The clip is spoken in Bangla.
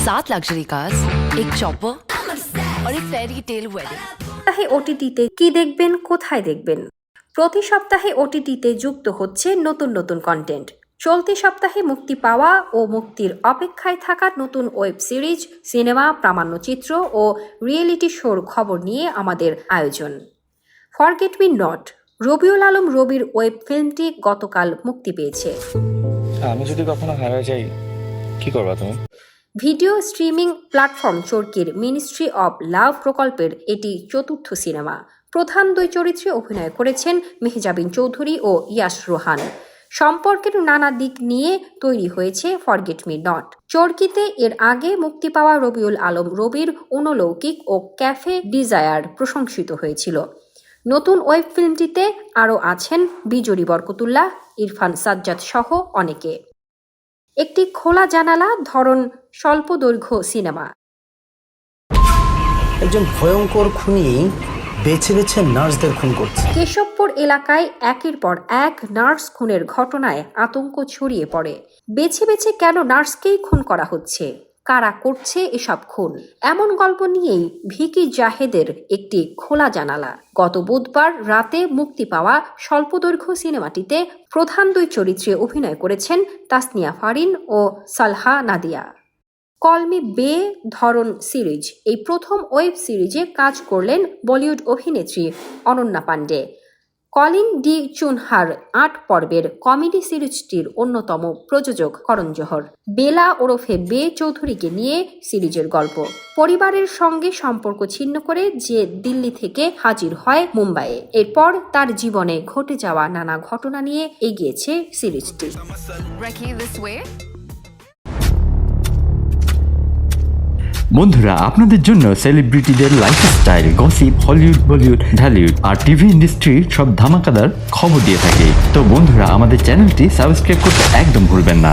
7 लग्जरी कार्स, एक चॉपर और एक फेरी टेल वेडिंग। সপ্তাহে ওটিটিতে কি দেখবেন, কোথায় দেখবেন? প্রতি সপ্তাহে ওটিটিতে যুক্ত হচ্ছে নতুন নতুন কন্টেন্ট। চলতি সপ্তাহে মুক্তি পাওয়া ও মুক্তির অপেক্ষায় থাকা নতুন ওয়েব সিরিজ, সিনেমা, প্রামাণ্যচিত্র ও রিয়েলিটি শোর খবর নিয়ে আমাদের আয়োজন। Forget me not, Rabiul Alam রবির ওয়েব ফিল্মটি গতকাল মুক্তি পেয়েছে। আমি যদি কখনো হারিয়ে যাই, কি করবা তুমি? ভিডিও স্ট্রিমিং প্ল্যাটফর্ম চরকির মিনিস্ট্রি অব লাভ প্রকল্পের এটি চতুর্থ সিনেমা। প্রধান দুই চরিত্রে অভিনয় করেছেন মেহজাবিন চৌধুরী ও ইয়াশ রোহান। সম্পর্কের নানা দিক নিয়ে তৈরি হয়েছে ফরগেট মি নট। চরকিতে এর আগে মুক্তি পাওয়া রবিউল আলম রবির অনলৌকিক ও ক্যাফে ডিজায়ার প্রশংসিত হয়েছিল। নতুন ওয়েব ফিল্মটিতে আরও আছেন বিজরি বরকতুল্লাহ, ইরফান সাজ্জাদ সহ অনেকে। একটি খোলা জানালা ধরন স্বল্প দৈর্ঘ্য সিনেমা। একজন ভয়ঙ্কর খুনি বেছে বেছে নার্সদের খুন করছে। কেশবপুর এলাকায় একের পর এক নার্স খুনের ঘটনায় আতঙ্ক ছড়িয়ে পড়ে। বেছে বেছে কেন নার্সকেই খুন করা হচ্ছে, কারা করছে এসব খুন, এমন গল্প নিয়েই ভিকি জাহেদের একটি খোলা জানালা। গত বুধবার রাতে মুক্তি পাওয়া স্বল্পদৈর্ঘ্য সিনেমাটিতে প্রধান দুই চরিত্রে অভিনয় করেছেন তাসনিয়া ফারিন ও সালহা নাদিয়া। কল মি বে ধরন সিরিজ, এই প্রথম ওয়েব সিরিজে কাজ করলেন বলিউড অভিনেত্রী অনন্যা পান্ডে। কলিন ডি চুনহার ৮ পর্বের কমেডি সিরিজটির অন্যতম প্রযোজক করণ জোহর। বেলা ওরফে বে চৌধুরীকে নিয়ে সিরিজের গল্প। পরিবারের সঙ্গে সম্পর্ক ছিন্ন করে যে দিল্লি থেকে হাজির হয় মুম্বাইয়ে, এরপর তার জীবনে ঘটে যাওয়া নানা ঘটনা নিয়ে এগিয়েছে সিরিজটি। বন্ধুরা, আপনাদের জন্য সেলিব্রিটিদের lifestyle, gossip, Hollywood, Bollywood, Dhallywood আর টিভি ইন্ডাস্ট্রির সব ধামাকাদার খবর দিয়ে থাকে। তো বন্ধুরা, আমাদের চ্যানেলটি সাবস্ক্রাইব করতে একদম ভুলবেন না।